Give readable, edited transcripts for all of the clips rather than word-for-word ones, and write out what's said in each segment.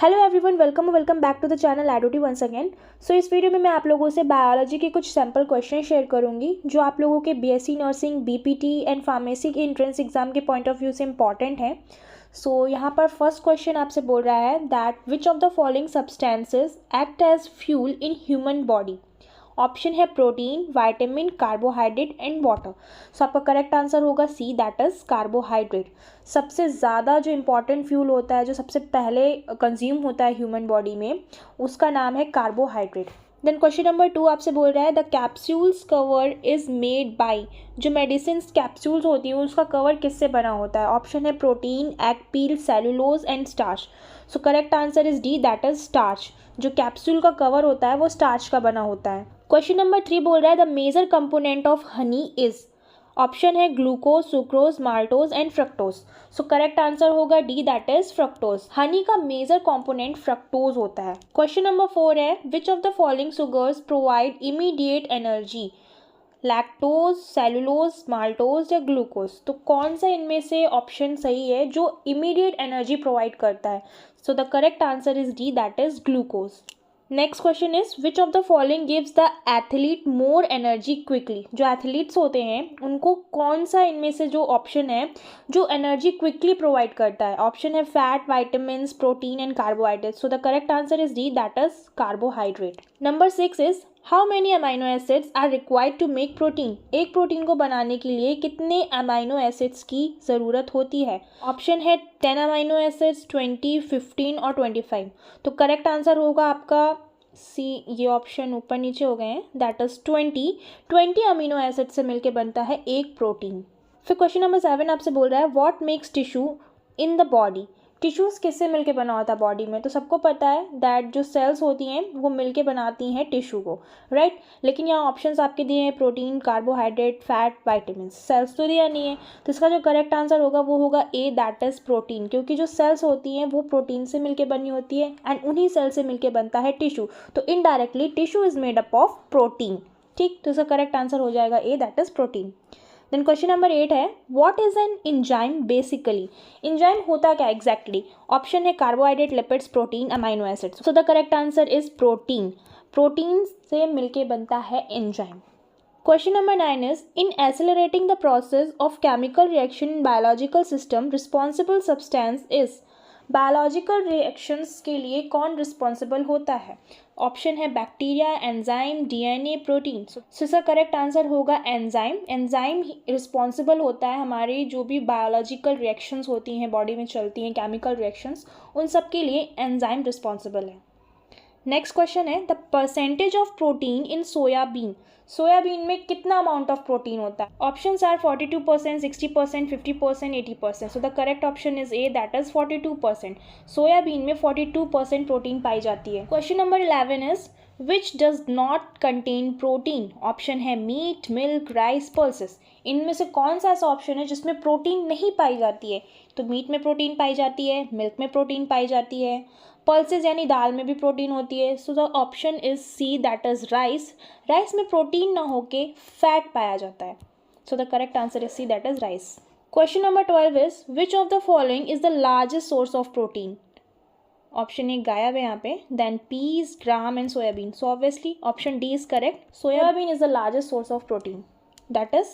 Hello everyone, welcome back to the channel एडोटी once again. So इस video में मैं आप लोगों से बायोलॉजी के कुछ सैम्पल क्वेश्चन शेयर करूंगी जो आप लोगों के BSc nursing, BPT and pharmacy के एंट्रेंस एग्जाम के पॉइंट ऑफ व्यू से इंपॉर्टेंट है। सो यहाँ पर फर्स्ट क्वेश्चन आपसे बोल रहा है that which of the following substances act as fuel in human body. Option है protein, vitamin, carbohydrate and water. So आपका करेक्ट आंसर होगा सी, दैट इज कार्बोहाइड्रेट। सबसे ज़्यादा जो इम्पॉर्टेंट फ्यूल होता है, जो सबसे पहले कंज्यूम होता है ह्यूमन बॉडी में, उसका नाम है कार्बोहाइड्रेट। देन क्वेश्चन नंबर 2 आपसे बोल रहा है the capsules cover is made by. जो मेडिसिन कैप्सूल्स होती है उसका कवर किससे बना होता है। ऑप्शन है protein, egg peel, cellulose and starch. So correct answer is D, that is starch. जो कैप्सूल का कवर होता है वो स्टार्च का बना होता है। क्वेश्चन नंबर 3 बोल रहा है the major component of honey is. Option है glucose, sucrose, maltose and fructose. So correct answer होगा D, that is fructose. Honey का मेजर कंपोनेंट फ्रक्टोज होता है। क्वेश्चन नंबर 4 है which of the following sugars provide immediate energy. Lactose, cellulose, maltose या glucose. तो कौन सा इनमें से ऑप्शन सही है जो इमीडिएट एनर्जी प्रोवाइड करता है। So the correct answer is D, that is glucose. Next question is which of the following gives the athlete more energy quickly. जो एथलीट्स होते हैं उनको कौन सा इनमें से जो ऑप्शन है जो एनर्जी क्विकली प्रोवाइड करता है। ऑप्शन है fat, vitamin, protein and carbohydrate. So the correct answer is D, that is carbohydrate. Number 6 is how many amino acids are required to make protein. एक प्रोटीन को बनाने के लिए कितने अमाइनो एसिड्स की ज़रूरत होती है। ऑप्शन है 10 अमाइनो एसिड्स, 20, 15 और 25। तो करेक्ट आंसर होगा आपका सी। ये ऑप्शन ऊपर नीचे हो गए हैं, दैट इज 20 अमीनो एसिड से मिलकर बनता है एक प्रोटीन। फिर क्वेश्चन नंबर 7 आपसे बोल रहा है what makes tissue in the body. Tissues किससे मिलके बना होता है बॉडी में। तो सबको पता है दैट जो सेल्स होती हैं वो मिलके बनाती हैं टिश्यू को, राइट। लेकिन यहाँ ऑप्शंस आपके दिए हैं protein, carbohydrate, fat, vitamin. Cells तो दिया नहीं है, तो इसका जो करेक्ट आंसर होगा वो होगा ए, दैट इज प्रोटीन। क्योंकि जो सेल्स होती हैं वो प्रोटीन से मिलके बनी होती है एंड उन्हीं सेल से मिलके बनता है टिश्यू। तो indirectly tissue is made up of protein. ठीक, तो इसका करेक्ट आंसर हो जाएगा A, that is protein. Then question number 8 है what is an enzyme basically. Enzyme होता क्या एग्जैक्टली। ऑप्शन है carbohydrate, lipids, protein, amino acids. So the correct answer is protein. Protein से मिलके बनता है enzyme. Question number 9 is in accelerating the process of chemical reaction in biological system responsible substance is. Biological reactions के लिए कौन responsible होता है। Option है बैक्टीरिया, एंजाइम, डीएनए, प्रोटीन। सो इसका करेक्ट आंसर होगा एंजाइम। एंजाइम रिस्पॉन्सिबल होता है हमारी जो भी बायोलॉजिकल रिएक्शंस होती हैं बॉडी में चलती हैं, केमिकल रिएक्शंस, उन सब के लिए एंजाइम रिस्पॉन्सिबल है। नेक्स्ट क्वेश्चन है the percentage of protein in soybean. Soybean में कितना अमाउंट ऑफ प्रोटीन होता है। Options are 42%, 60%, 50%, 80%। So the correct option is A, that is 42%। Soybean में 42% प्रोटीन पाई जाती है। Question number 11 is which does not contain protein. Option है meat, milk, rice, pulses. इनमें से कौन सा ऐसा ऑप्शन है जिसमें प्रोटीन नहीं पाई जाती है। तो मीट में प्रोटीन पाई जाती है, मिल्क में प्रोटीन पाई जाती है, पल्सेस यानी दाल में भी प्रोटीन होती है। So the option is C, that is rice. Rice में प्रोटीन ना होके फैट पाया जाता है। So the correct answer is C, that is rice. Question number 12 is which of the following is the largest source of protein. Option A गायब है यहाँ पे, then peas, gram and soybean. So obviously option D is correct. Soybean is the largest source of protein, that is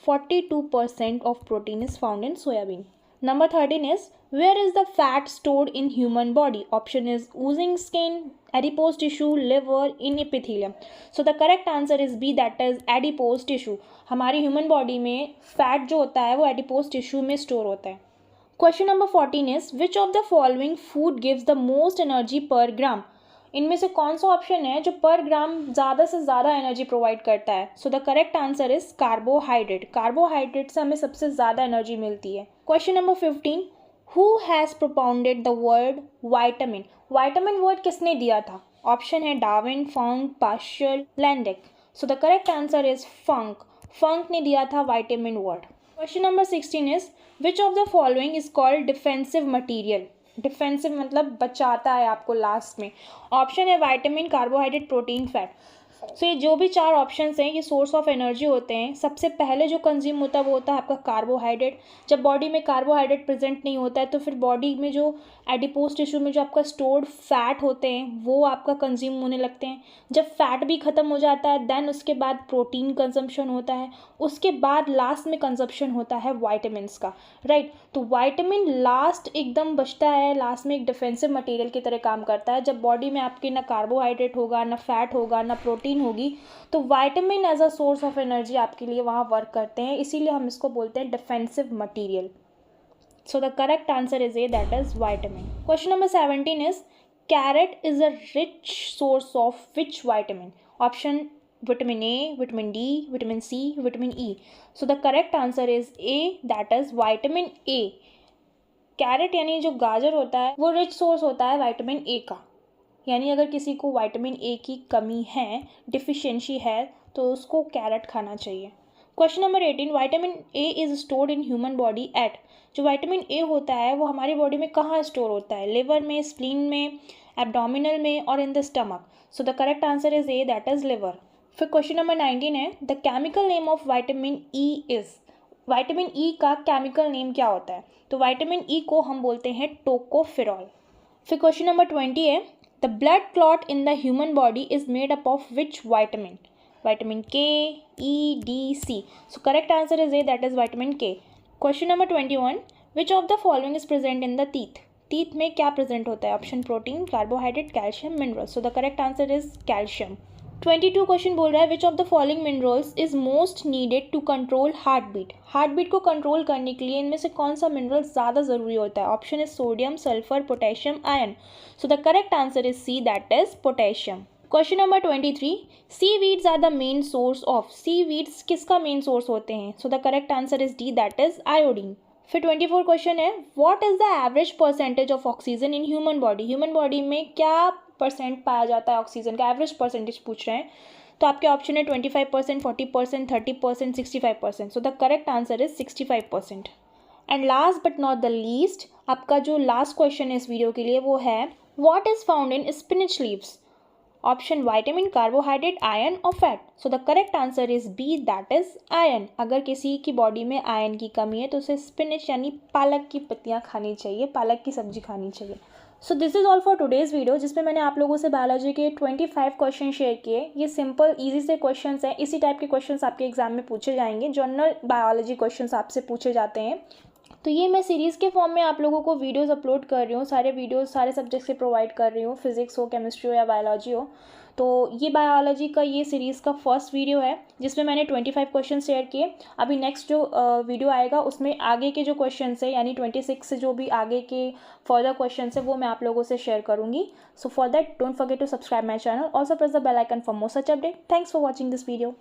42% of protein is found in soybean. Number 13 is where is the fat stored in human body. Option is oozing skin, adipose tissue, liver, in epithelium. So the correct answer is B, that is adipose tissue. हमारी human body में fat जो होता है वो adipose tissue में store होता है। Question number 14 is which of the following food gives the most energy per gram. इनमें से कौन सा ऑप्शन है जो पर ग्राम ज़्यादा से ज़्यादा एनर्जी प्रोवाइड करता है। So the correct answer is carbohydrate. Carbohydrate से हमें सबसे ज़्यादा एनर्जी मिलती है। Question number 15 who has propounded the word vitamin. Vitamin word किसने दिया था। ऑप्शन है Darwin, Funk, Pasteur, Landek. So the correct answer is Funk. Funk ने दिया था vitamin word. Question number 16 is which of the following is called defensive material. Defensive मतलब बचाता है आपको लास्ट में। ऑप्शन है वाइटामिन, कार्बोहाइड्रेट, प्रोटीन, फैट। सो ये जो भी 4 ऑप्शंस हैं ये सोर्स ऑफ एनर्जी होते हैं। सबसे पहले जो कंज्यूम होता है वो होता है आपका कार्बोहाइड्रेट। जब बॉडी में कार्बोहाइड्रेट प्रेजेंट नहीं होता है तो फिर बॉडी में जो एडिपोज टिश्यू में जो आपका स्टोर्ड फैट होते हैं वो आपका कंज्यूम होने लगते हैं। जब फैट भी ख़त्म हो जाता है देन उसके बाद प्रोटीन कंजम्पशन होता है। उसके बाद लास्ट में कंजम्पशन होता है वाइटामिन्स का, राइट। तो वाइटामिन लास्ट एकदम बचता है, लास्ट में एक डिफेंसिव मटेरियल की तरह काम करता है। जब बॉडी में आपके ना कार्बोहाइड्रेट होगा, ना फैट होगा, ना प्रोटीन होगी, तो vitamin as a source of energy आपके लिए वहाँ वर्क करते हैं, इसीलिए हम इसको बोलते हैं defensive material. So the correct answer is A, that is vitamin. Question number 17 is carrot is a rich source of which vitamin? Option vitamin A, vitamin D, vitamin C, vitamin E. So the correct answer is A, that is vitamin A. Carrot यानी जो गाजर होता है वो rich source होता है vitamin A का। यानी अगर किसी को विटामिन ए की कमी है, डिफिशियंसी है, तो उसको कैरेट खाना चाहिए। Question number 18, vitamin A is stored in human body at? जो विटामिन ए होता है वो हमारी बॉडी में कहाँ स्टोर होता है? लिवर में, स्प्लीन में, एब्डोमिनल में और in the stomach. So the correct answer is A, that is liver. फिर क्वेश्चन नंबर 19 है, the chemical name of vitamin E is? Vitamin E का केमिकल नेम क्या होता है? तो विटामिन ई को हम बोलते हैं टोकोफेरॉल। फिर क्वेश्चन नंबर 20 है, the blood clot in the human body is made up of which vitamin? Vitamin K, E, D, C. So correct answer is A, that is vitamin K. Question number 21, which of the following is present in the teeth? Teeth में क्या present होता है? Option protein, carbohydrate, calcium, mineral. So the correct answer is calcium. 22 question बोल रहा है, which of the following minerals is most needed to control heart beat? Heart beat को control करने के लिए इनमें से कौन सा मिनरल ज़्यादा ज़रूरी होता है? Option is sodium, sulphur, potassium, iron. So the correct answer is C, that is potassium. Question number 23, seaweeds are the main source of? Seaweeds किसका मेन सोर्स होते हैं? So the correct answer is D, that is iodine. फिर 24 question है, what is the average percentage of oxygen in human body? Human body में क्या percent पाया जाता है ऑक्सीजन का? एवरेज परसेंटेज पूछ रहे हैं। तो आपके ऑप्शन है 25%, 40%, 30%, 65%। सो the correct answer is 65%। And last but not the least, आपका जो लास्ट क्वेश्चन है इस वीडियो के लिए वो है, what is found in spinach leaves? Option vitamin, carbohydrate, iron और फैट। So the correct answer is B, that is iron. अगर किसी की बॉडी में आयरन की कमी है तो उसे स्पिनच यानी पालक की पत्तियां खानी चाहिए, पालक की सब्जी खानी चाहिए। So this is all for today's video, जिसमें मैंने आप लोगों से बायोलॉजी के 25 क्वेश्चन शेयर किए। ये सिंपल ईजी से क्वेश्चंस हैं, इसी टाइप के क्वेश्चंस आपके एग्जाम में पूछे जाएंगे। जनरल बायोलॉजी क्वेश्चंस आपसे पूछे जाते हैं। तो ये मैं सीरीज़ के फॉर्म में आप लोगों को वीडियोस अपलोड कर रही हूँ, सारे वीडियोस सारे सब्जेक्ट से प्रोवाइड कर रही हूँ, फिजिक्स हो, केमिस्ट्री हो या बायोलॉजी हो। तो ये बायोलॉजी का ये सीरीज़ का फर्स्ट वीडियो है जिसमें मैंने 25 क्वेश्चन शेयर किए। अभी नेक्स्ट जो वीडियो आएगा उसमें आगे के जो क्वेश्चन है यानी 26 से जो भी आगे के फर्दर क्वेश्चन है वो मैं आप लोगों से शेयर करूँगी। So for that don't forget to subscribe my channel, also press the bell icon for more such update. Thanks for watching this video.